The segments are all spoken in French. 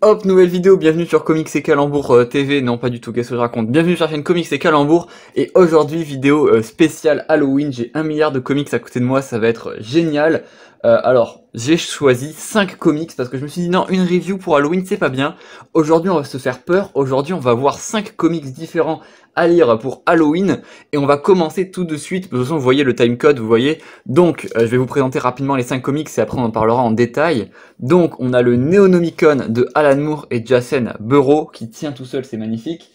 Hop, nouvelle vidéo, bienvenue sur Comics et Calembour TV, non pas du tout, qu'est-ce que je raconte. Bienvenue sur la chaîne Comics et Calembour, et aujourd'hui vidéo spéciale Halloween, j'ai 1 milliard de comics à côté de moi, ça va être génial. Alors, j'ai choisi 5 comics parce que je me suis dit non, une review pour Halloween c'est pas bien. Aujourd'hui on va se faire peur, aujourd'hui on va voir 5 comics différents à lire pour Halloween, et on va commencer tout de suite. De toute façon vous voyez le timecode, vous voyez. Donc je vais vous présenter rapidement les 5 comics et après on en parlera en détail. Donc on a le Neonomicon de Alan Moore et Jason Burrow qui tient tout seul, c'est magnifique.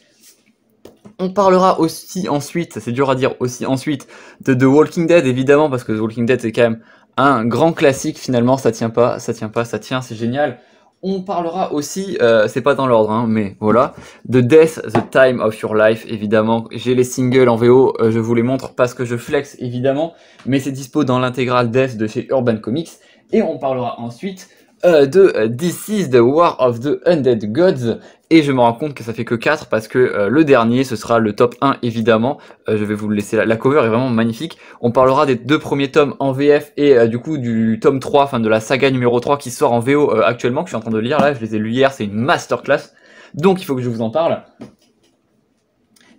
On parlera aussi ensuite, c'est dur à dire aussi ensuite, de The Walking Dead évidemment, parce que The Walking Dead c'est quand même un grand classique finalement, ça tient pas, ça tient pas, ça tient, c'est génial. On parlera aussi, c'est pas dans l'ordre, hein, mais voilà, de Death, The Time of Your Life, évidemment. J'ai les singles en VO, je vous les montre parce que je flex, évidemment, mais c'est dispo dans l'intégrale Death de chez Urban Comics. Et on parlera ensuite de This is the War of the Undead Gods, et je me rends compte que ça fait que 4 parce que le dernier ce sera le top 1 évidemment. Je vais vous le laisser, la cover est vraiment magnifique. On parlera des 2 premiers tomes en VF et du coup du tome 3, enfin de la saga numéro 3 qui sort en VO actuellement, que je suis en train de lire là, je les ai lus hier, c'est une masterclass, donc il faut que je vous en parle.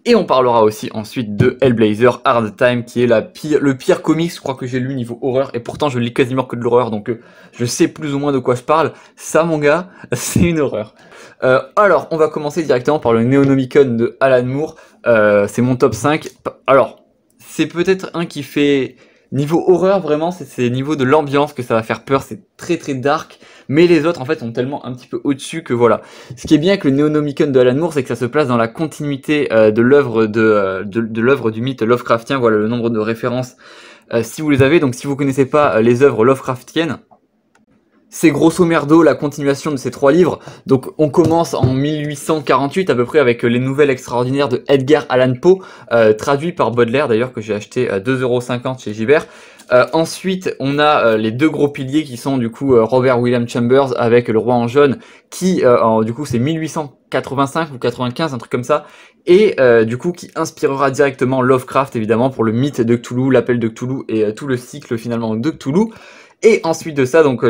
Et on parlera aussi ensuite de Hellblazer Hard Time, qui est le pire comics, je crois que j'ai lu niveau horreur, et pourtant je lis quasiment que de l'horreur, donc je sais plus ou moins de quoi je parle. Ça mon gars, c'est une horreur. Alors, on va commencer directement par le Neonomicon de Alan Moore, c'est mon top 5. Alors, c'est peut-être un qui fait... Niveau horreur, vraiment, c'est niveau de l'ambiance que ça va faire peur, c'est très très dark, mais les autres en fait sont tellement un petit peu au-dessus que voilà. Ce qui est bien avec le Neonomicon de Alan Moore, c'est que ça se place dans la continuité de l'œuvre de l'œuvre du mythe Lovecraftien. Voilà le nombre de références si vous les avez. Donc si vous connaissez pas les œuvres Lovecraftiennes, c'est grosso merdo la continuation de ces 3 livres. Donc on commence en 1848 à peu près avec les nouvelles extraordinaires de Edgar Allan Poe, traduit par Baudelaire d'ailleurs, que j'ai acheté à 2,50 € chez Gibert. Ensuite on a les 2 gros piliers qui sont du coup Robert William Chambers avec Le Roi en jaune, qui du coup c'est 1885 ou 95, un truc comme ça, et du coup qui inspirera directement Lovecraft évidemment pour le mythe de Cthulhu, l'appel de Cthulhu et tout le cycle finalement de Cthulhu. Et ensuite de ça, donc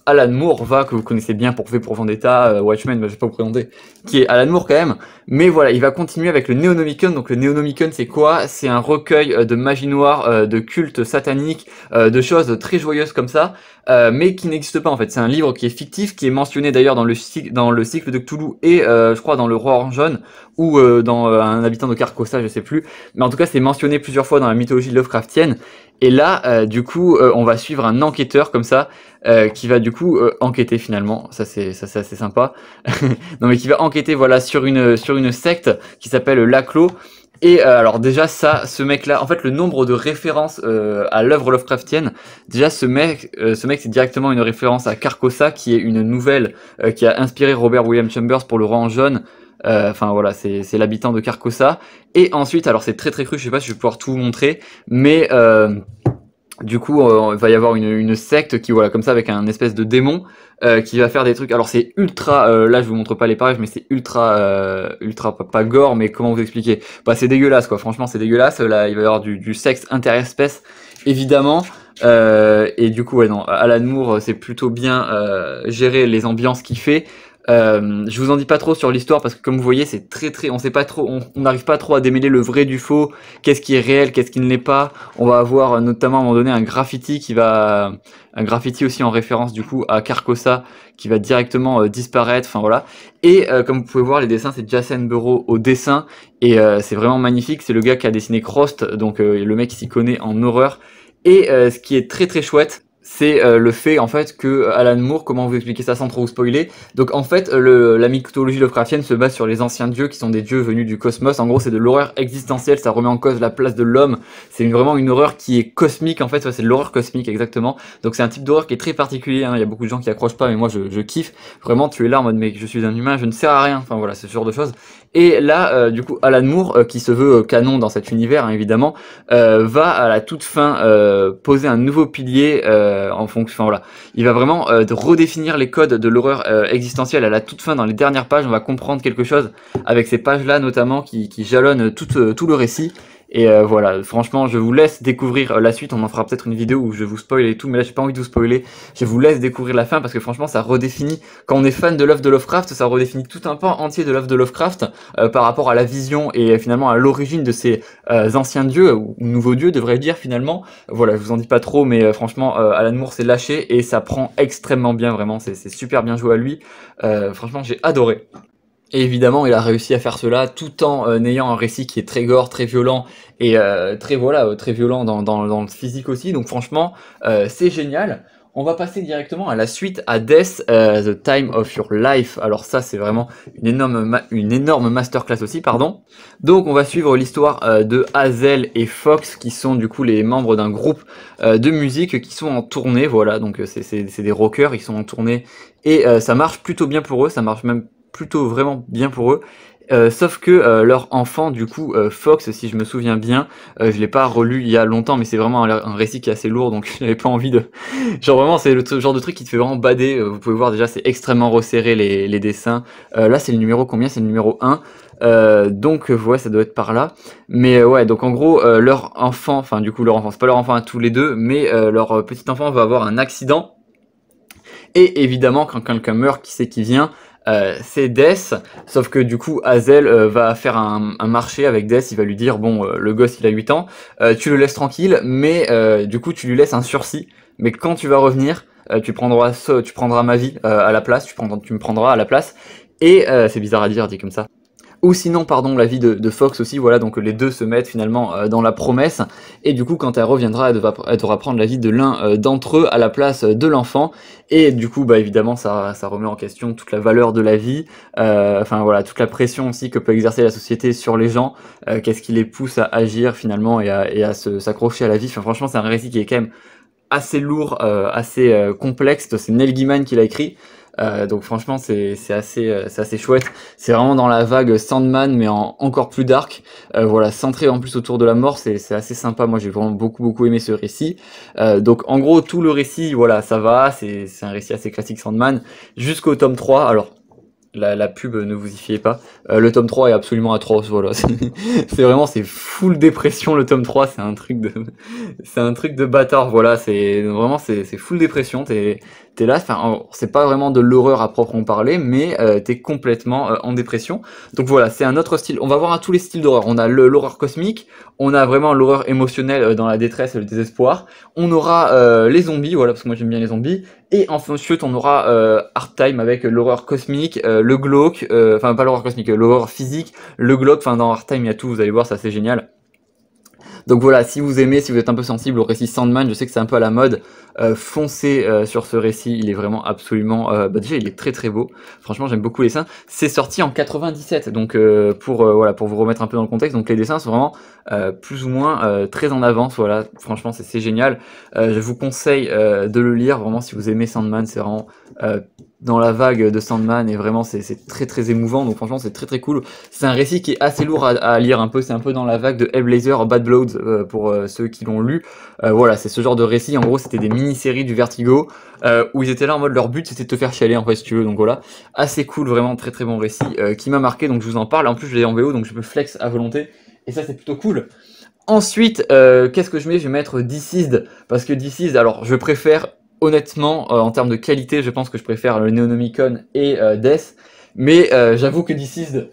Alan Moore que vous connaissez bien pour V pour Vendetta, Watchmen, je vais pas vous présenter, qui est Alan Moore quand même, mais voilà, il va continuer avec le Neonomicon. Donc le Neonomicon c'est quoi? C'est un recueil de magie noire, de culte satanique, de choses très joyeuses comme ça, mais qui n'existe pas en fait. C'est un livre qui est fictif, qui est mentionné d'ailleurs dans le cycle de Cthulhu et je crois dans Le Roi en jaune, ou dans un habitant de Carcosa, je sais plus, mais en tout cas c'est mentionné plusieurs fois dans la mythologie Lovecraftienne. Et là, du coup, on va suivre un enquêteur comme ça, qui va du coup enquêter finalement. Ça c'est assez sympa. Non mais qui va enquêter voilà sur une secte qui s'appelle Laclos. Et alors déjà ça, ce mec-là, en fait le nombre de références à l'œuvre Lovecraftienne, déjà ce mec c'est directement une référence à Carcosa, qui est une nouvelle qui a inspiré Robert William Chambers pour Le Roi en jaune. Enfin voilà, c'est l'habitant de Carcosa. Et ensuite, alors c'est très très cru, je sais pas si je vais pouvoir tout vous montrer, mais du coup il va y avoir une secte qui voilà comme ça avec un espèce de démon qui va faire des trucs. Alors c'est ultra, là je vous montre pas les pages, mais c'est ultra pas gore, mais comment vous expliquer, bah c'est dégueulasse quoi, franchement c'est dégueulasse. Là il va y avoir du sexe interespèce évidemment. Et du coup ouais non, Alan Moore c'est plutôt bien gérer les ambiances qu'il fait. Je vous en dis pas trop sur l'histoire parce que comme vous voyez c'est très on sait pas trop, on n'arrive pas trop à démêler le vrai du faux, qu'est-ce qui est réel, qu'est-ce qui ne l'est pas. On va avoir notamment à un moment donné un graffiti aussi en référence du coup à Carcosa qui va directement disparaître, enfin voilà. Et comme vous pouvez voir les dessins, c'est Jason Burrow au dessin, et c'est vraiment magnifique. C'est le gars qui a dessiné Crost, donc le mec qui s'y connaît en horreur. Et ce qui est très chouette, c'est le fait en fait que Alan Moore, comment vous expliquer ça sans trop vous spoiler, donc en fait la mythologie Lovecraftienne se base sur les anciens dieux qui sont des dieux venus du cosmos. En gros c'est de l'horreur existentielle, ça remet en cause la place de l'homme, c'est vraiment une horreur qui est cosmique en fait, c'est de l'horreur cosmique exactement. Donc c'est un type d'horreur qui est très particulier, hein. Il y a beaucoup de gens qui accrochent pas, mais moi je kiffe, vraiment tu es là en mode mec je suis un humain, je ne sers à rien, enfin voilà, c'est ce genre de choses. Et là du coup Alan Moore, qui se veut canon dans cet univers hein, évidemment, va à la toute fin poser un nouveau pilier en fonction, enfin voilà, il va vraiment redéfinir les codes de l'horreur existentielle. À la toute fin, dans les dernières pages, on va comprendre quelque chose avec ces pages là notamment qui jalonnent tout le récit. Et voilà, franchement, je vous laisse découvrir la suite. On en fera peut-être une vidéo où je vous spoil et tout, mais là j'ai pas envie de vous spoiler. Je vous laisse découvrir la fin parce que franchement, ça redéfinit. Quand on est fan de l'œuvre de Lovecraft, ça redéfinit tout un pan entier de l'œuvre de Lovecraft par rapport à la vision et finalement à l'origine de ces anciens dieux ou nouveaux dieux, devrais-je dire finalement. Voilà, je vous en dis pas trop, mais franchement, Alan Moore s'est lâché et ça prend extrêmement bien, vraiment. C'est super bien joué à lui. Franchement, j'ai adoré. Et évidemment, il a réussi à faire cela tout en ayant un récit qui est très gore, très violent et très violent dans le physique aussi. Donc franchement, c'est génial. On va passer directement à la suite, à Death, The Time of Your Life. Alors ça, c'est vraiment une énorme masterclass aussi, pardon. Donc on va suivre l'histoire de Hazel et Fox, qui sont du coup les membres d'un groupe de musique qui sont en tournée. Voilà, donc c'est des rockers, ils sont en tournée et ça marche plutôt bien pour eux, ça marche même plutôt vraiment bien pour eux. Sauf que leur enfant, du coup, Fox, si je me souviens bien, je l'ai pas relu il y a longtemps, mais c'est vraiment un récit qui est assez lourd, donc j'avais pas envie de... Genre vraiment, c'est le genre de truc qui te fait vraiment bader. Vous pouvez voir déjà, c'est extrêmement resserré les dessins. Là, c'est le numéro combien? C'est le numéro 1. Donc ouais, ça doit être par là. Mais ouais, donc en gros, leur enfant, enfin du coup leur enfant, c'est pas leur enfant à tous les deux, mais leur petit enfant va avoir un accident. Et évidemment, quand quelqu'un meurt, qui c'est qui vient? C'est Death, sauf que du coup Hazel va faire un marché avec Death, il va lui dire bon le gosse il a 8 ans, tu le laisses tranquille, mais du coup tu lui laisses un sursis, mais quand tu vas revenir, tu prendras ma vie à la place, tu me prendras à la place, et c'est bizarre à dire dit comme ça. Ou sinon, pardon, la vie de Fox aussi, voilà, donc les deux se mettent finalement dans la promesse, et du coup quand elle reviendra, elle devra prendre la vie de l'un d'entre eux à la place de l'enfant, et du coup bah évidemment ça remet en question toute la valeur de la vie, enfin voilà, toute la pression aussi que peut exercer la société sur les gens, qu'est-ce qui les pousse à agir finalement et à s'accrocher à la vie, enfin franchement c'est un récit qui est quand même assez lourd, assez complexe, c'est Neil Gaiman qui l'a écrit. Donc franchement c'est assez chouette, c'est vraiment dans la vague Sandman mais encore plus dark, voilà, centré en plus autour de la mort, c'est assez sympa, moi j'ai vraiment beaucoup aimé ce récit. Donc en gros tout le récit, voilà, ça va, c'est un récit assez classique Sandman, jusqu'au tome 3, alors la pub, ne vous y fiez pas. Le tome 3 est absolument atroce, voilà. C'est vraiment, c'est full dépression, le tome 3, c'est un truc de bâtard, voilà. C'est full dépression, t'es là, enfin, c'est pas vraiment de l'horreur à proprement parler, mais t'es complètement en dépression. Donc voilà, c'est un autre style. On va voir à tous les styles d'horreur. On a l'horreur cosmique, on a vraiment l'horreur émotionnelle dans la détresse et le désespoir. On aura les zombies, voilà, parce que moi j'aime bien les zombies. Et en ensuite, on aura Hard Time avec l'horreur cosmique, le glauque, enfin pas l'horreur cosmique, l'horreur physique, le glauque, enfin dans Hard Time il y a tout, vous allez voir, ça c'est génial. Donc voilà, si vous aimez, si vous êtes un peu sensible au récit Sandman, je sais que c'est un peu à la mode, foncez sur ce récit, il est vraiment absolument... bah déjà il est très beau, franchement j'aime beaucoup les dessins. C'est sorti en 97, donc voilà, pour vous remettre un peu dans le contexte, donc les dessins sont vraiment plus ou moins très en avance, voilà, franchement c'est génial. Je vous conseille de le lire, vraiment si vous aimez Sandman, c'est vraiment... dans la vague de Sandman et vraiment c'est très émouvant, donc franchement c'est très cool. C'est un récit qui est assez lourd à lire un peu, c'est un peu dans la vague de Hellblazer, Bad Bloods pour ceux qui l'ont lu. Voilà, c'est ce genre de récit, en gros c'était des mini-séries du Vertigo où ils étaient là en mode leur but c'était de te faire chialer en fait si tu veux, donc voilà. Assez cool, vraiment très bon récit qui m'a marqué, donc je vous en parle, en plus je l'ai en VO donc je peux flex à volonté et ça c'est plutôt cool. Ensuite, qu'est-ce que je mets? Je vais mettre Deceased, parce que Deceased, alors je préfère honnêtement, en termes de qualité, je pense que je préfère le Neonomicon et Death, mais j'avoue que Deceased,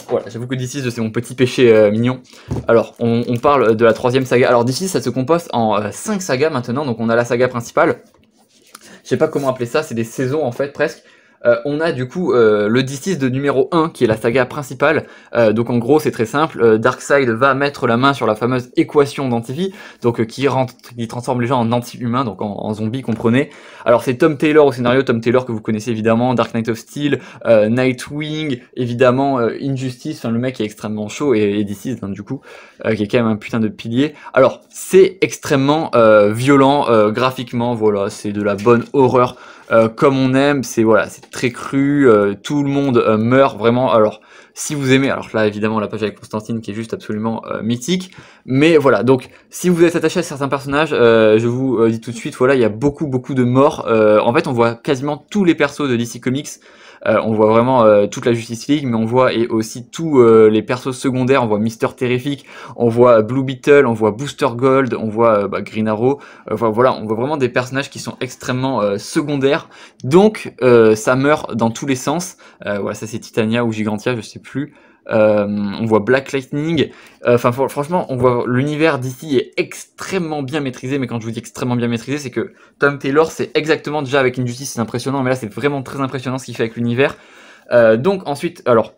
voilà, j'avoue que Deceased c'est mon petit péché mignon. Alors, on parle de la 3e saga. Alors Deceased ça se compose en 5 sagas maintenant, donc on a la saga principale. Je sais pas comment appeler ça, c'est des saisons en fait presque. On a du coup le Deceased de numéro 1 qui est la saga principale, donc en gros c'est très simple, Darkseid va mettre la main sur la fameuse équation d'antivie, donc qui transforme les gens en anti-humains, donc en zombies, comprenez. Alors c'est Tom Taylor au scénario, Tom Taylor que vous connaissez évidemment, Dark Knight of Steel, Nightwing, évidemment Injustice, enfin le mec est extrêmement chaud, et Deceased hein, du coup, qui est quand même un putain de pilier. Alors c'est extrêmement violent graphiquement, voilà, c'est de la bonne horreur. Comme on aime, c'est voilà, c'est très cru, tout le monde meurt vraiment. Alors si vous aimez, alors là évidemment la page avec Constantine qui est juste absolument mythique, mais voilà, donc si vous êtes attaché à certains personnages, je vous dis tout de suite, voilà, il y a beaucoup de morts. En fait on voit quasiment tous les persos de DC Comics. On voit vraiment toute la Justice League, mais on voit et aussi tous les persos secondaires. On voit Mister Terrific, on voit Blue Beetle, on voit Booster Gold, on voit Green Arrow. Enfin voilà, on voit vraiment des personnages qui sont extrêmement secondaires. Donc ça meurt dans tous les sens. Voilà, ça c'est Titania ou Gigantia, je sais plus. On voit Black Lightning. Enfin franchement, on voit l'univers d'ici est extrêmement bien maîtrisé. Mais quand je vous dis extrêmement bien maîtrisé, c'est que Tom Taylor, c'est exactement déjà avec Injustice, c'est impressionnant. Mais là, c'est vraiment très impressionnant ce qu'il fait avec l'univers. Donc ensuite, alors.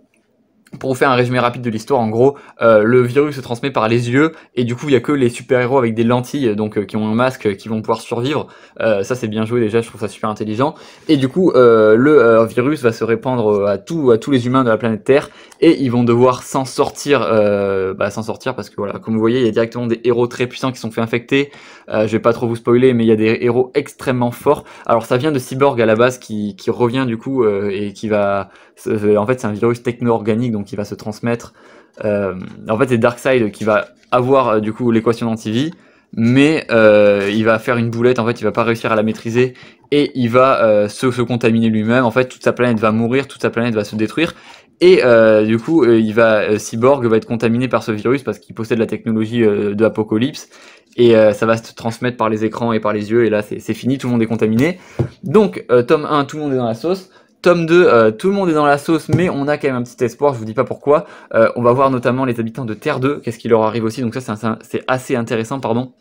Pour vous faire un résumé rapide de l'histoire, en gros, le virus se transmet par les yeux, et du coup, il y a que les super-héros avec des lentilles, donc qui ont un masque, qui vont pouvoir survivre. Ça, c'est bien joué déjà, je trouve ça super intelligent. Et du coup, le virus va se répandre à tous les humains de la planète Terre, et ils vont devoir s'en sortir parce que voilà, comme vous voyez, il y a directement des héros très puissants qui sont fait infecter. Je vais pas trop vous spoiler, mais il y a des héros extrêmement forts. Alors, ça vient de Cyborg à la base, qui revient du coup, et qui va... En fait, c'est un virus techno-organique, donc qui va se transmettre. En fait, c'est Darkseid qui va avoir du coup l'équation d'antivie, mais il va faire une boulette. En fait, il va pas réussir à la maîtriser et il va se contaminer lui-même. En fait, toute sa planète va mourir, toute sa planète va se détruire. Et du coup, Cyborg va être contaminé par ce virus parce qu'il possède la technologie de Apocalypse. Et ça va se transmettre par les écrans et par les yeux. Et là, c'est fini, tout le monde est contaminé. Donc, tome 1, tout le monde est dans la sauce. Tome 2, tout le monde est dans la sauce, mais on a quand même un petit espoir, je vous dis pas pourquoi. On va voir notamment les habitants de Terre 2, qu'est-ce qui leur arrive aussi, donc ça c'est assez intéressant, pardon.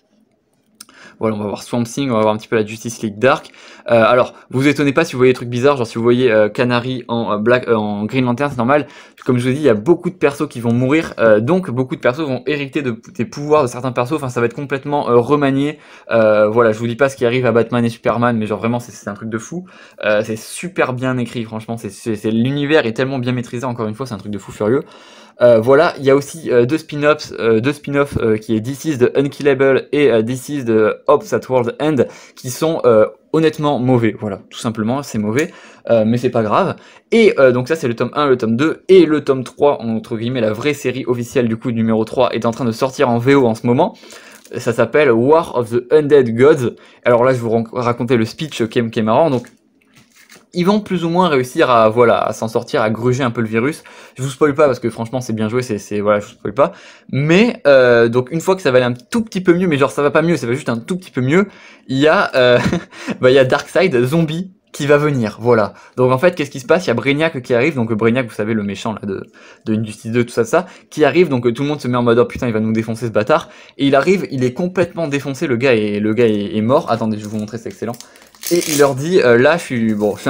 Voilà, on va voir Swamp Thing, on va voir un petit peu la Justice League Dark. Alors, vous étonnez pas si vous voyez des trucs bizarres, genre si vous voyez Canary en en Green Lantern, c'est normal. Comme je vous ai dit, il y a beaucoup de persos qui vont mourir, donc beaucoup de persos vont hériter des pouvoirs de certains persos. Enfin, ça va être complètement remanié. Voilà, je vous dis pas ce qui arrive à Batman et Superman, mais genre vraiment, c'est un truc de fou. C'est super bien écrit, franchement. L'univers est tellement bien maîtrisé. Encore une fois, c'est un truc de fou furieux. Voilà, il y a aussi deux spin-offs qui est This is the Unkillable et This is the Ops at World End, qui sont honnêtement mauvais. Voilà, tout simplement, c'est mauvais, mais c'est pas grave. Et donc ça c'est le tome 1, le tome 2, et le tome 3, entre guillemets, la vraie série officielle du coup numéro 3 est en train de sortir en VO en ce moment. Ça s'appelle War of the Undead Gods. Alors là je vais vous raconter le speech qui est marrant. Donc ils vont plus ou moins réussir à s'en sortir, à gruger un peu le virus. Je vous spoil pas parce que franchement c'est bien joué, voilà, je vous spoil pas. Mais donc une fois que ça va aller un tout petit peu mieux, mais genre ça va pas mieux, ça va juste un tout petit peu mieux, il y a il y a Darkseid zombie qui va venir, voilà. Donc en fait, qu'est-ce qui se passe? Il y a Brainiac qui arrive, donc Brainiac, vous savez, le méchant là de Injustice 2, tout ça, qui arrive, donc tout le monde se met en mode oh putain, il va nous défoncer ce bâtard. Et il arrive, il est complètement défoncé, le gars est mort. Attendez, je vais vous montrer, c'est excellent. Et il leur dit là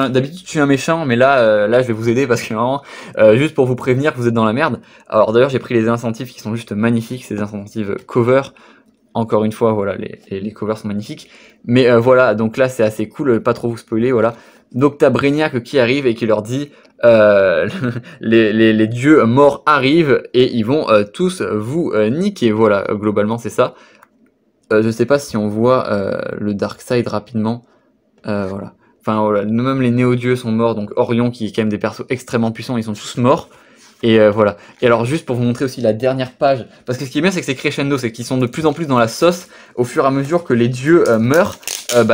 d'habitude je suis un méchant, mais là je vais vous aider parce que vraiment juste pour vous prévenir que vous êtes dans la merde. Alors d'ailleurs j'ai pris les incentives qui sont juste magnifiques, ces incentives cover. Encore une fois, voilà, les covers sont magnifiques. Mais voilà, donc là c'est assez cool, pas trop vous spoiler, voilà. Donc t'as Brainiac qui arrive et qui leur dit les dieux morts arrivent et ils vont tous vous niquer. Voilà, globalement c'est ça. Je sais pas si on voit le Darkseid rapidement. Voilà. Enfin voilà, même les néo-dieux sont morts, donc Orion qui est quand même des persos extrêmement puissants, ils sont tous morts. Et voilà. Et alors juste pour vous montrer aussi la dernière page, parce que ce qui est bien c'est que c'est crescendo, c'est qu'ils sont de plus en plus dans la sauce, au fur et à mesure que les dieux meurent,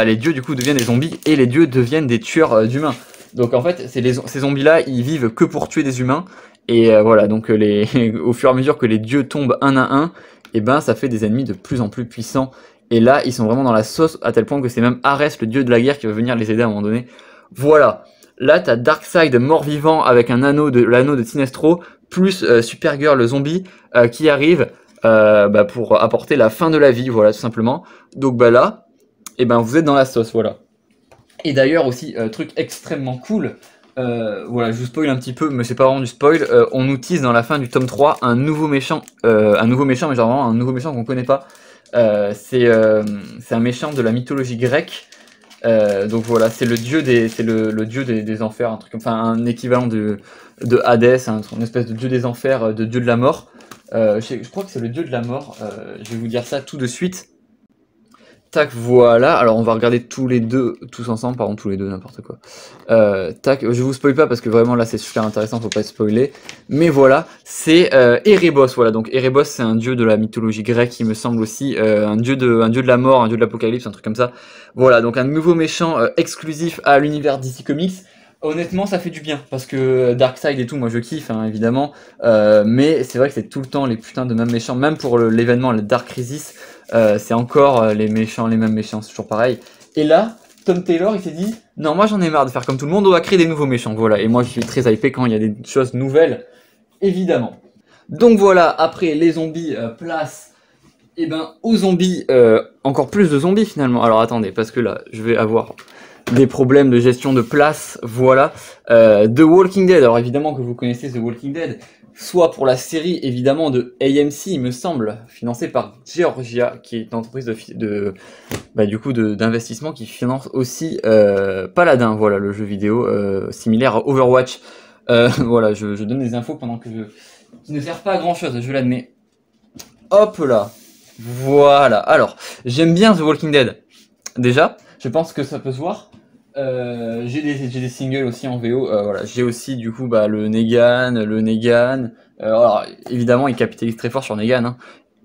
les dieux du coup deviennent des zombies et les dieux deviennent des tueurs d'humains. Donc en fait ces zombies là ils vivent que pour tuer des humains, et voilà, donc au fur et à mesure que les dieux tombent un à un, et ben ça fait des ennemis de plus en plus puissants. Et là, ils sont vraiment dans la sauce à tel point que c'est même Ares, le dieu de la guerre, qui va venir les aider à un moment donné. Voilà. Là, t'as Darkseid mort-vivant avec l'anneau de Sinestro, plus Supergirl le zombie, qui arrive pour apporter la fin de la vie, voilà, tout simplement. Donc là, vous êtes dans la sauce, voilà. Et d'ailleurs aussi, truc extrêmement cool, voilà, je vous spoil un petit peu, mais c'est pas vraiment du spoil, on nous tease dans la fin du tome 3 un nouveau méchant, mais genre vraiment un nouveau méchant qu'on connaît pas. C'est un méchant de la mythologie grecque. Donc voilà, c'est le dieu des enfers, un truc, enfin un équivalent de Hadès, une espèce de dieu des enfers, de dieu de la mort. Je crois que c'est le dieu de la mort. Je vais vous dire ça tout de suite. Tac, voilà. Alors on va regarder tous les deux, tous ensemble, pardon, tous les deux, n'importe quoi. Tac, je vous spoil pas parce que vraiment là c'est super intéressant, faut pas être spoilé. Mais voilà, c'est Erebos, voilà. Donc Erebos c'est un dieu de la mythologie grecque, il me semble aussi, un dieu de la mort, un dieu de l'apocalypse, un truc comme ça. Voilà, donc un nouveau méchant exclusif à l'univers DC Comics. Honnêtement, ça fait du bien parce que Darkseid et tout, moi je kiffe hein, évidemment, mais c'est vrai que c'est tout le temps les putains de mêmes méchants, même pour l'événement, le Dark Crisis, c'est encore les méchants, les mêmes méchants, c'est toujours pareil. Et là, Tom Taylor, il s'est dit, non, moi j'en ai marre de faire comme tout le monde, on va créer des nouveaux méchants, voilà. Et moi je suis très hypé quand il y a des choses nouvelles, évidemment. Donc voilà, après les zombies, place, et ben aux zombies, encore plus de zombies finalement. Alors attendez, parce que là, je vais avoir des problèmes de gestion de place, voilà. The Walking Dead, alors évidemment que vous connaissez The Walking Dead, soit pour la série évidemment de AMC, il me semble, financée par Georgia, qui est une entreprise d'investissement qui finance aussi Paladin, voilà, le jeu vidéo similaire à Overwatch. Voilà, je donne des infos pendant que qui ne servent pas à grand chose, je l'admets. Hop là, voilà. Alors, j'aime bien The Walking Dead. Déjà, je pense que ça peut se voir. J'ai des singles aussi en VO. Voilà, j'ai aussi du coup le Negan. Alors évidemment, il capitalise très fort sur Negan. Hein.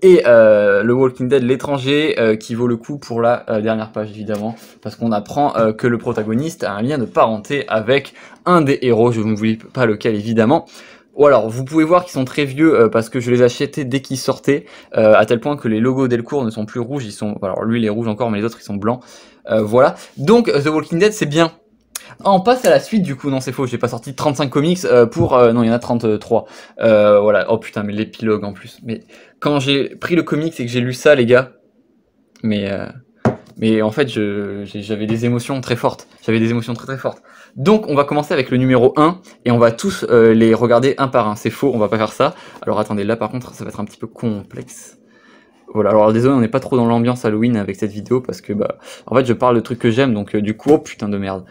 Et le Walking Dead, l'étranger, qui vaut le coup pour la dernière page évidemment, parce qu'on apprend que le protagoniste a un lien de parenté avec un des héros. Je ne vous dis pas lequel évidemment. Ou alors, vous pouvez voir qu'ils sont très vieux parce que je les achetais dès qu'ils sortaient, à tel point que les logos Delcourt ne sont plus rouges, ils sont, alors lui il est rouge encore, mais les autres ils sont blancs. Voilà. Donc The Walking Dead c'est bien. Ah, on passe à la suite du coup, non c'est faux, j'ai pas sorti 35 comics non il y en a 33. Voilà, oh putain mais l'épilogue en plus. Mais quand j'ai pris le comics et que j'ai lu ça les gars, mais en fait j'avais des émotions très fortes, j'avais des émotions très fortes. Donc on va commencer avec le numéro 1 et on va tous les regarder un par un. C'est faux, on va pas faire ça. Alors attendez, là par contre ça va être un petit peu complexe. Voilà, alors désolé, on n'est pas trop dans l'ambiance Halloween avec cette vidéo parce que en fait je parle de trucs que j'aime donc du coup oh putain de merde.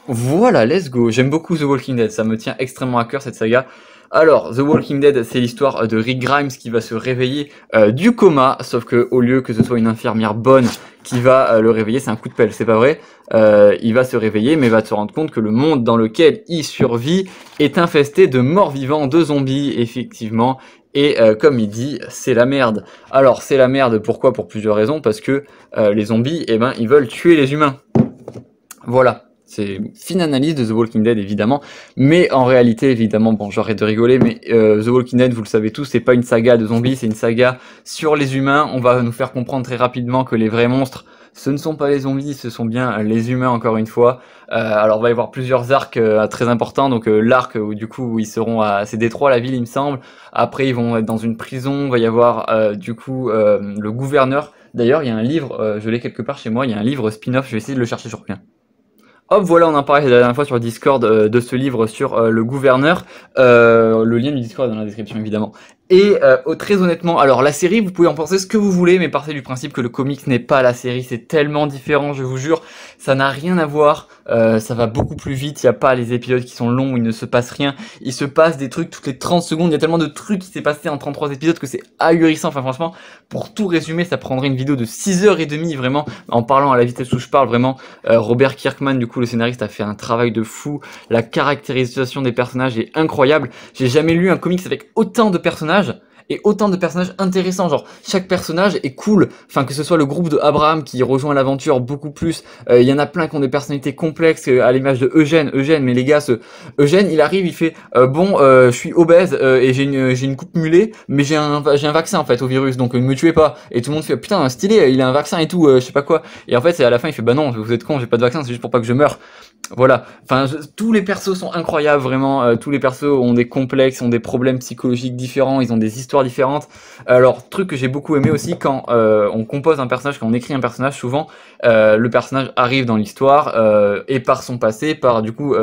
Voilà, let's go. J'aime beaucoup The Walking Dead, ça me tient extrêmement à cœur cette saga. Alors, The Walking Dead, c'est l'histoire de Rick Grimes qui va se réveiller du coma, sauf que au lieu que ce soit une infirmière bonne qui va le réveiller, c'est un coup de pelle, c'est pas vrai. Il va se réveiller, mais va se rendre compte que le monde dans lequel il survit est infesté de morts vivants, de zombies, effectivement. Et comme il dit, c'est la merde. Alors, c'est la merde, pourquoi? Pour plusieurs raisons, parce que les zombies, eh ben, ils veulent tuer les humains. Voilà. C'est une fine analyse de The Walking Dead évidemment, mais en réalité évidemment, bon j'arrête de rigoler, mais The Walking Dead vous le savez tous, c'est pas une saga de zombies, c'est une saga sur les humains. On va nous faire comprendre très rapidement que les vrais monstres, ce ne sont pas les zombies, ce sont bien les humains encore une fois. Alors on va y avoir plusieurs arcs très importants, donc l'arc où du coup ils seront à c'est Détroit la ville il me semble, après ils vont être dans une prison, il va y avoir du coup le gouverneur. D'ailleurs il y a un livre, je l'ai quelque part chez moi, il y a un livre spin-off, je vais essayer de le chercher, je reviens. Hop, voilà, on en parlait la dernière fois sur Discord de ce livre sur le gouverneur. Le lien du Discord est dans la description, évidemment. Et très honnêtement, alors la série, vous pouvez en penser ce que vous voulez, mais partez du principe que le comic n'est pas la série. C'est tellement différent, je vous jure. Ça n'a rien à voir. Ça va beaucoup plus vite. Il n'y a pas les épisodes qui sont longs où il ne se passe rien. Il se passe des trucs toutes les 30 secondes. Il y a tellement de trucs qui s'est passé en 33 épisodes que c'est ahurissant. Enfin, franchement, pour tout résumer, ça prendrait une vidéo de 6h30, vraiment, en parlant à la vitesse où je parle, vraiment. Robert Kirkman, du coup, le scénariste, a fait un travail de fou. La caractérisation des personnages est incroyable. J'ai jamais lu un comics avec autant de personnages et autant de personnages intéressants, genre chaque personnage est cool, enfin que ce soit le groupe de Abraham qui rejoint l'aventure beaucoup plus, il y en a plein qui ont des personnalités complexes à l'image de Eugène, mais les gars, Eugène il arrive, il fait je suis obèse et j'ai une coupe mulet, mais j'ai un vaccin en fait au virus, donc ne me tuez pas, et tout le monde fait putain stylé, il a un vaccin et tout, je sais pas quoi, et en fait c'est à la fin il fait bah non vous êtes con, j'ai pas de vaccin, c'est juste pour pas que je meure. Voilà, enfin tous les persos sont incroyables vraiment, tous les persos ont des complexes, ont des problèmes psychologiques différents, ils ont des histoires différentes. Alors truc que j'ai beaucoup aimé aussi quand on compose un personnage, quand on écrit un personnage, souvent le personnage arrive dans l'histoire et par son passé, par du coup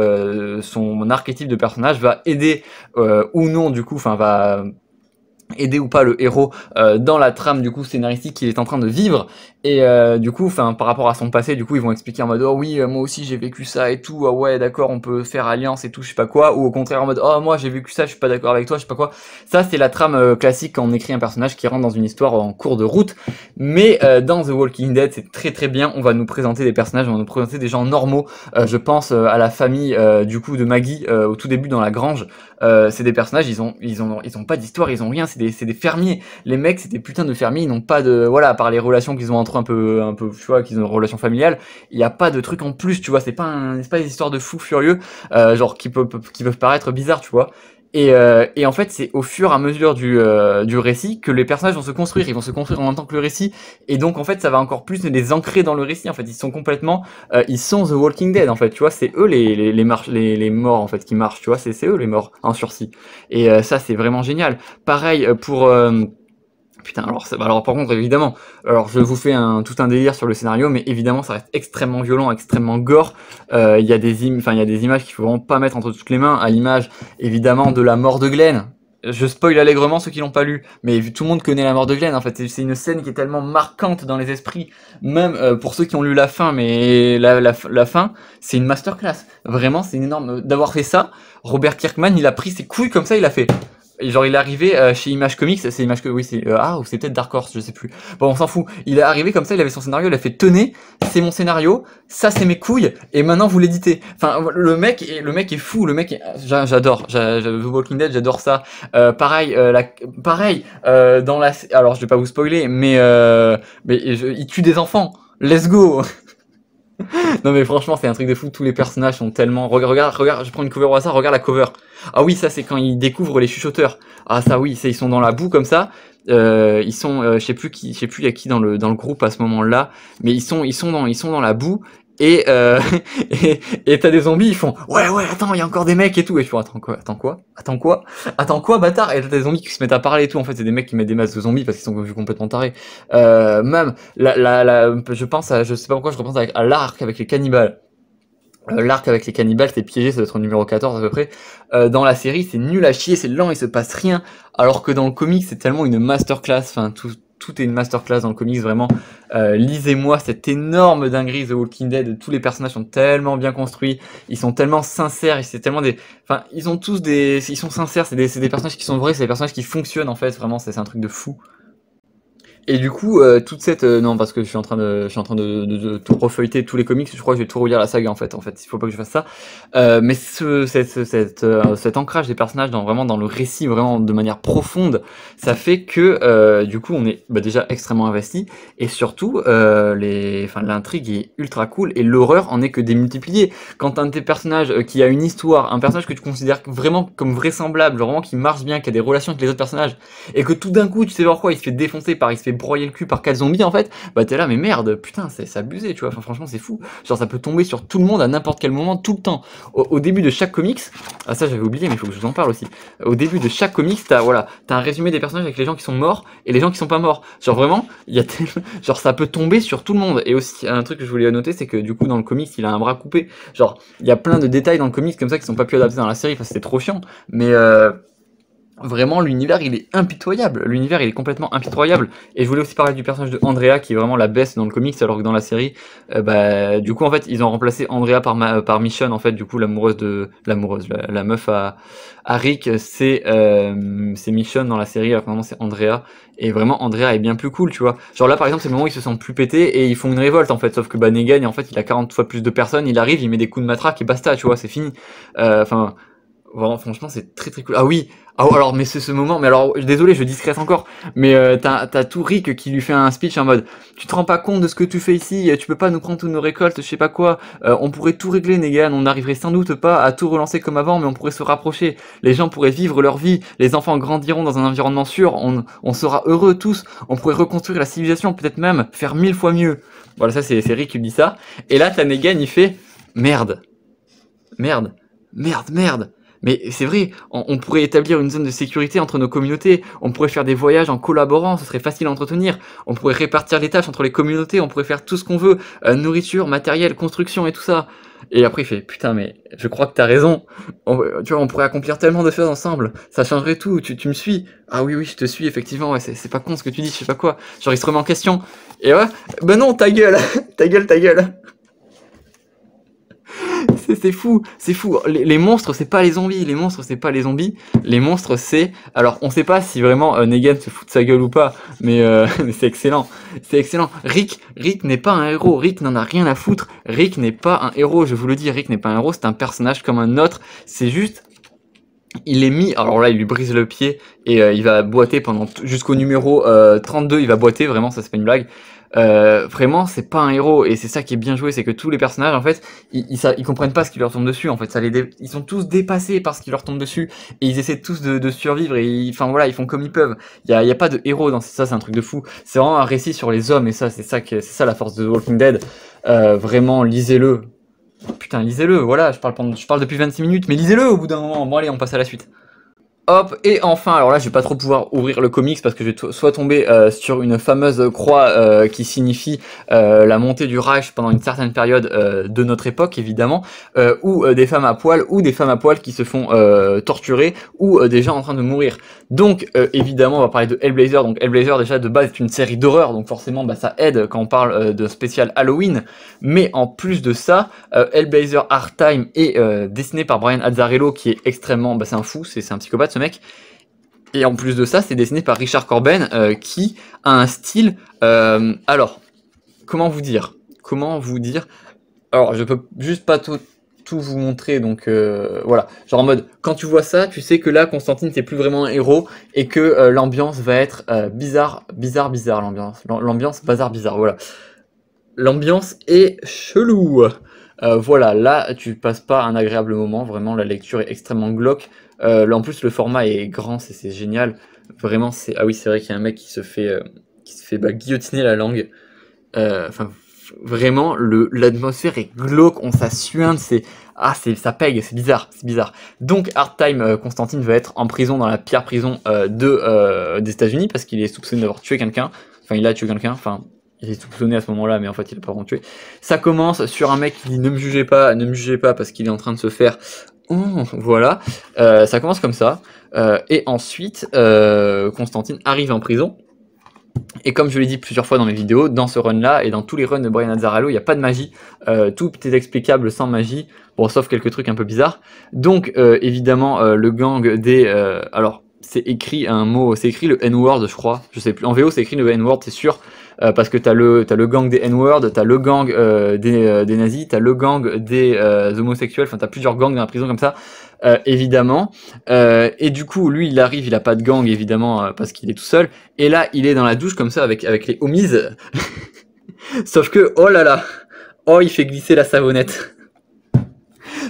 son archétype de personnage va aider ou non du coup, enfin va aider ou pas le héros dans la trame du coup scénaristique qu'il est en train de vivre, et du coup enfin par rapport à son passé, du coup ils vont expliquer en mode oh oui moi aussi j'ai vécu ça et tout, ah ouais d'accord on peut faire alliance et tout je sais pas quoi, ou au contraire en mode oh moi j'ai vécu ça je suis pas d'accord avec toi je sais pas quoi. Ça c'est la trame classique quand on écrit un personnage qui rentre dans une histoire en cours de route. Mais dans The Walking Dead c'est très très bien, on va nous présenter des personnages, on va nous présenter des gens normaux. Je pense à la famille du coup de Maggie au tout début dans la grange. C'est des personnages, ils ont pas d'histoire, ils ont rien, c'est des fermiers. Les mecs, c'est des putains de fermiers, ils n'ont pas de, voilà, à part les relations qu'ils ont entre eux un peu, tu vois, qu'ils ont une relation familiale, il y a pas de truc en plus, tu vois, c'est pas des histoires de fous furieux, genre qui peuvent paraître bizarres, tu vois. Et en fait, c'est au fur et à mesure du récit que les personnages vont se construire. Ils vont se construire en même temps que le récit. Et donc, en fait, ça va encore plus les ancrer dans le récit. En fait, ils sont complètement, ils sont The Walking Dead. En fait, tu vois, c'est eux les morts en fait qui marchent. Tu vois, c'est eux les morts en sursis. Et ça, c'est vraiment génial. Pareil pour putain, alors par contre, évidemment, alors je vous fais tout un délire sur le scénario, mais évidemment, ça reste extrêmement violent, extrêmement gore. Il y a des images qu'il faut vraiment pas mettre entre toutes les mains, à l'image, évidemment, de la mort de Glenn. Je spoil allègrement ceux qui l'ont pas lu, mais tout le monde connaît la mort de Glenn, en fait. C'est une scène qui est tellement marquante dans les esprits, même pour ceux qui ont lu la fin, mais la fin, c'est une masterclass. Vraiment, c'est énorme. D'avoir fait ça, Robert Kirkman, il a pris ses couilles comme ça, il a fait... Et genre il est arrivé chez Image Comics, c'est Image Comics, oui c'est ou c'est peut-être Dark Horse, je sais plus. Bon on s'en fout. Il est arrivé comme ça, il avait son scénario, il a fait tenez, c'est mon scénario, ça c'est mes couilles, et maintenant vous l'éditez. Enfin le mec est fou, j'adore, The Walking Dead, j'adore ça. Pareil, dans la, alors je vais pas vous spoiler, mais il tue des enfants. Let's go. Non mais franchement c'est un truc de fou, tous les personnages sont tellement... Regarde, je prends une cover au hasard, regarde la cover. Ah oui ça c'est quand ils découvrent les chuchoteurs. Ah ça oui, ils sont dans la boue comme ça. Ils sont, je sais plus il y a qui dans le groupe à ce moment-là, mais ils sont dans la boue. Et et t'as des zombies, ils font ouais attends il y a encore des mecs et tout, et je fais attends quoi bâtard, et t'as des zombies qui se mettent à parler et tout. En fait c'est des mecs qui mettent des masques de zombies parce qu'ils sont complètement tarés. Même je pense à, je sais pas pourquoi je repense à l'arc avec les cannibales. L'arc avec les cannibales, c'est piégé, ça doit être au numéro 14 à peu près. Dans la série, c'est nul à chier, c'est lent, il se passe rien. Alors que dans le comic, c'est tellement une masterclass. Enfin, tout est une masterclass dans le comics, vraiment. Lisez-moi cette énorme dinguerie The Walking Dead. Tous les personnages sont tellement bien construits, ils sont tellement sincères, c'est tellement des... Enfin, ils sont sincères, c'est des personnages qui sont vrais, c'est des personnages qui fonctionnent en fait, vraiment, c'est un truc de fou. Et du coup, toute cette non parce que je suis en train de tout refeuilleter tous les comics, je crois que je vais tout relire la saga en fait, il faut pas que je fasse ça. Mais cet ancrage des personnages dans le récit vraiment de manière profonde, ça fait que du coup on est déjà extrêmement investi, et surtout l'intrigue est ultra cool et l'horreur en est que démultipliée. Quand un de tes personnages qui a une histoire, un personnage que tu considères vraiment comme vraisemblable, vraiment qui marche bien, qui a des relations avec les autres personnages, et que tout d'un coup tu sais pourquoi il se fait défoncer il se fait broyer le cul par 4 zombies en fait, bah t'es là mais merde, putain c'est abusé tu vois, enfin franchement c'est fou, genre ça peut tomber sur tout le monde à n'importe quel moment, tout le temps. Au début de chaque comics, ah ça j'avais oublié mais il faut que je vous en parle aussi, au début de chaque comics t'as un résumé des personnages avec les gens qui sont morts et les gens qui sont pas morts, genre vraiment, genre ça peut tomber sur tout le monde. Et aussi un truc que je voulais noter, c'est que du coup dans le comics il a un bras coupé, genre il y a plein de détails dans le comics comme ça qui sont pas pu adapter dans la série, enfin c'était trop chiant, mais vraiment l'univers il est impitoyable, l'univers il est complètement impitoyable. Et je voulais aussi parler du personnage de Andrea qui est vraiment la best dans le comics, alors que dans la série du coup en fait ils ont remplacé Andrea par Michonne, en fait du coup la meuf à Rick, c'est Michonne dans la série, alors que normalement c'est Andrea. Et vraiment Andrea est bien plus cool tu vois, genre là par exemple c'est le moment où ils se sentent plus pétés et ils font une révolte en fait, sauf que Negan en fait il a 40 fois plus de personnes, il arrive, il met des coups de matraque et basta tu vois, c'est fini. Enfin vraiment, franchement, c'est très très cool. Ah oui, alors, mais c'est ce moment, mais alors, désolé, je discrète encore, mais t'as tout Rick qui lui fait un speech en mode, tu te rends pas compte de ce que tu fais ici, tu peux pas nous prendre toutes nos récoltes, je sais pas quoi, on pourrait tout régler, Negan, on n'arriverait sans doute pas à tout relancer comme avant, mais on pourrait se rapprocher, les gens pourraient vivre leur vie, les enfants grandiront dans un environnement sûr, on sera heureux tous, on pourrait reconstruire la civilisation, peut-être même faire 1000 fois mieux. Voilà, ça c'est Rick qui dit ça, et là t'as Negan, il fait, merde. Mais c'est vrai, on pourrait établir une zone de sécurité entre nos communautés, on pourrait faire des voyages en collaborant, ce serait facile à entretenir, on pourrait répartir les tâches entre les communautés, on pourrait faire tout ce qu'on veut, nourriture, matériel, construction et tout ça. Et après il fait, putain mais je crois que t'as raison, tu vois, on pourrait accomplir tellement de choses ensemble, ça changerait tout, tu me suis? Ah oui, je te suis, effectivement, ouais, c'est pas con ce que tu dis, je sais pas quoi, genre il se remet en question. Et ouais, bah non, ta gueule, ta gueule. C'est fou, c'est fou. Les monstres, c'est pas les zombies. Les monstres, c'est pas les zombies. Les monstres, c'est... Alors, on sait pas si vraiment Negan se fout de sa gueule ou pas, mais, mais c'est excellent. C'est excellent. Rick n'est pas un héros. Rick n'en a rien à foutre. Rick n'est pas un héros, je vous le dis. Rick n'est pas un héros, c'est un personnage comme un autre. C'est juste... Il est mis, alors là il lui brise le pied et il va boiter pendant jusqu'au numéro 32, il va boiter, vraiment ça c'est pas une blague. Vraiment c'est pas un héros et c'est ça qui est bien joué, c'est que tous les personnages en fait ils comprennent pas ce qui leur tombe dessus en fait, ils sont tous dépassés par ce qui leur tombe dessus et ils essaient tous de survivre et enfin voilà ils font comme ils peuvent. Il y a pas de héros dans ça, c'est un truc de fou. C'est vraiment un récit sur les hommes et ça c'est ça la force de The Walking Dead. Vraiment lisez-le. Putain, lisez-le, voilà, je parle depuis 26 minutes, mais lisez-le au bout d'un moment. Bon allez, on passe à la suite. Hop, et enfin, alors là je vais pas trop pouvoir ouvrir le comics parce que je vais soit tomber sur une fameuse croix qui signifie la montée du Reich pendant une certaine période de notre époque évidemment, ou des femmes à poil, qui se font torturer, ou des gens en train de mourir. Donc évidemment on va parler de Hellblazer, donc Hellblazer déjà de base est une série d'horreur, donc forcément bah, ça aide quand on parle de spécial Halloween, mais en plus de ça, Hellblazer Art Time est dessiné par Brian Azzarello qui est extrêmement, bah, c'est un fou, c'est un psychopathe ce mec. Et en plus de ça, c'est dessiné par Richard Corben qui a un style. Alors, comment vous dire? Alors, je peux juste pas tout vous montrer, donc voilà. Genre en mode, quand tu vois ça, tu sais que là, Constantine, c'est plus vraiment un héros et que l'ambiance va être bizarre, l'ambiance bazar bizarre, voilà. L'ambiance est chelou. Voilà, là, tu passes pas un agréable moment, vraiment, la lecture est extrêmement glauque. Là, en plus, le format est grand, c'est génial. Vraiment, c'est... Ah oui, c'est vrai qu'il y a un mec qui se fait bah, guillotiner la langue. Enfin, vraiment, l'atmosphère est glauque, on s'assuinte, ça pègue, c'est bizarre. Donc, Art Time, Constantine va être en prison dans la pire prison des États-Unis parce qu'il est soupçonné d'avoir tué quelqu'un. Enfin, il a tué quelqu'un, enfin... Il est soupçonné à ce moment-là, mais en fait, il a pas vraiment tué. Ça commence sur un mec qui dit ne me jugez pas parce qu'il est en train de se faire... voilà. Ça commence comme ça. Et ensuite, Constantine arrive en prison. Et comme je l'ai dit plusieurs fois dans mes vidéos, dans ce run-là, et dans tous les runs de Brian Azzarello, il n'y a pas de magie. Tout est explicable sans magie. Bon, sauf quelques trucs un peu bizarres. Donc, évidemment, le gang des... alors, c'est écrit un mot, c'est écrit le N-word, je crois. Je sais plus. En VO, c'est écrit le N-word, c'est sûr. Parce que t'as le gang des N-word, t'as le gang des nazis, t'as le gang des homosexuels, enfin t'as plusieurs gangs dans la prison comme ça, évidemment. Et du coup, lui, il arrive, il a pas de gang, évidemment, parce qu'il est tout seul. Et là, il est dans la douche comme ça avec les homies. Sauf que, oh là là, oh, il fait glisser la savonnette.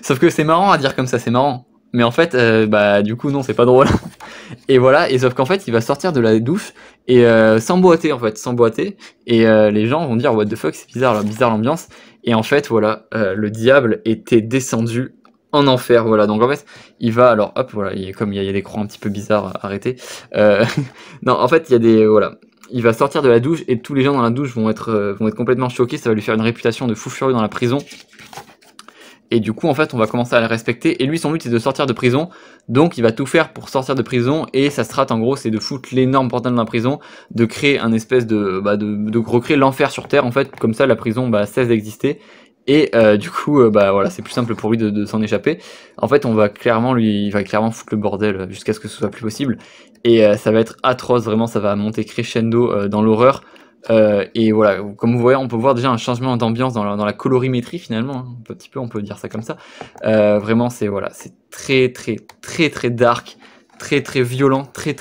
Sauf que c'est marrant à dire comme ça, c'est marrant. Mais en fait, bah du coup non, c'est pas drôle. Et voilà, et sauf qu'en fait, il va sortir de la douche et sans boiter en fait, et les gens vont dire what the fuck, c'est bizarre l'ambiance. Et en fait, voilà, le diable était descendu en enfer, voilà. Donc en fait, il va alors hop, voilà, comme il y a des croix un petit peu bizarres, arrêtez. Non, en fait, il y a des voilà. Il va sortir de la douche et tous les gens dans la douche vont être complètement choqués, ça va lui faire une réputation de fou furieux dans la prison. Et du coup, en fait, on va commencer à le respecter. Et lui, son but, c'est de sortir de prison. Donc, il va tout faire pour sortir de prison. Et sa strat, en gros, c'est de foutre l'énorme portail dans la prison, de créer un espèce de recréer l'enfer sur Terre. En fait, comme ça, la prison cesse d'exister. Et du coup, voilà, c'est plus simple pour lui de s'en échapper. En fait, il va clairement foutre le bordel jusqu'à ce que ce soit plus possible. Et ça va être atroce, vraiment, ça va monter crescendo dans l'horreur. Et voilà, comme vous voyez, on peut voir déjà un changement d'ambiance dans la colorimétrie finalement, hein, un petit peu, on peut dire ça comme ça. Vraiment, c'est voilà, c'est très dark, très violent, très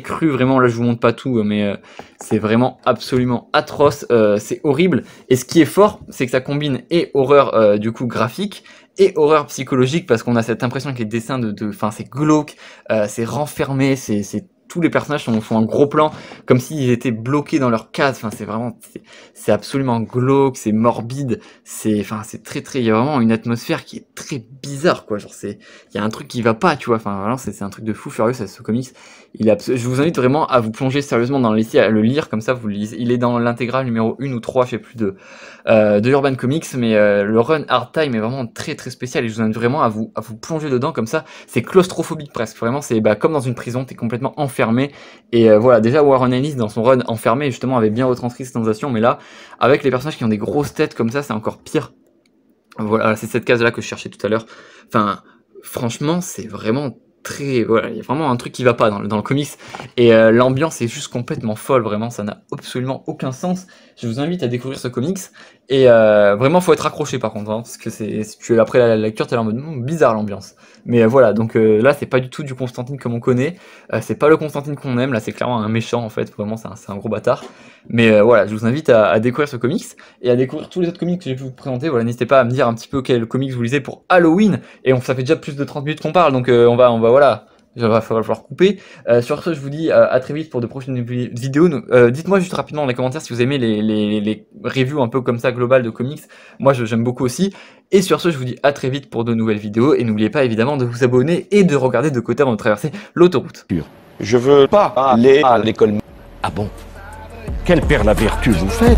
cru. Vraiment, là, je vous montre pas tout, mais c'est vraiment absolument atroce. C'est horrible. Et ce qui est fort, c'est que ça combine et horreur du coup graphique et horreur psychologique parce qu'on a cette impression que les dessins enfin, c'est glauque, c'est renfermé, c'est tous les personnages font un gros plan, comme s'ils étaient bloqués dans leur case. Enfin, c'est vraiment, c'est absolument glauque, c'est morbide, enfin, c'est très, il y a vraiment une atmosphère qui est très bizarre, quoi. Genre, il y a un truc qui va pas, tu vois. Enfin, vraiment, c'est un truc de fou furieux, ce comics. Je vous invite vraiment à vous plonger sérieusement dans le récit, à le lire, comme ça, vous le lisez. Il est dans l'intégrale numéro 1 ou 3, je sais plus, de Urban Comics, mais le run Hard Time est vraiment très spécial, et je vous invite vraiment à vous plonger dedans, comme ça. C'est claustrophobique presque, vraiment, c'est comme dans une prison, t'es complètement enfermé, et voilà, déjà Warren Ellis, dans son run enfermé, justement, avait bien retranscrit cette sensation, mais là, avec les personnages qui ont des grosses têtes comme ça, c'est encore pire. Voilà, c'est cette case-là que je cherchais tout à l'heure. Enfin, franchement, c'est vraiment voilà, il y a vraiment un truc qui va pas dans le comics, et l'ambiance est juste complètement folle, vraiment, ça n'a absolument aucun sens. Je vous invite à découvrir ce comics, et vraiment, faut être accroché par contre, hein, parce que si tu es après la lecture, t'es là en mode bizarre l'ambiance. Mais voilà, donc là, c'est pas du tout du Constantine comme on connaît, c'est pas le Constantine qu'on aime, là, c'est clairement un méchant en fait, vraiment, c'est un gros bâtard. Mais voilà, je vous invite à découvrir ce comics, et à découvrir tous les autres comics que j'ai pu vous présenter. Voilà, n'hésitez pas à me dire un petit peu quel comics vous lisez pour Halloween, et ça fait déjà plus de 30 minutes qu'on parle, donc on va voilà, il va falloir couper. Sur ce, je vous dis à très vite pour de prochaines vidéos. Dites-moi juste rapidement dans les commentaires si vous aimez les reviews un peu comme ça globales de comics. Moi, j'aime beaucoup aussi. Et sur ce, je vous dis à très vite pour de nouvelles vidéos. Et n'oubliez pas évidemment de vous abonner et de regarder de côté avant de traverser l'autoroute. Je veux pas aller à l'école. Ah bon? Quelle père la vertu vous faites?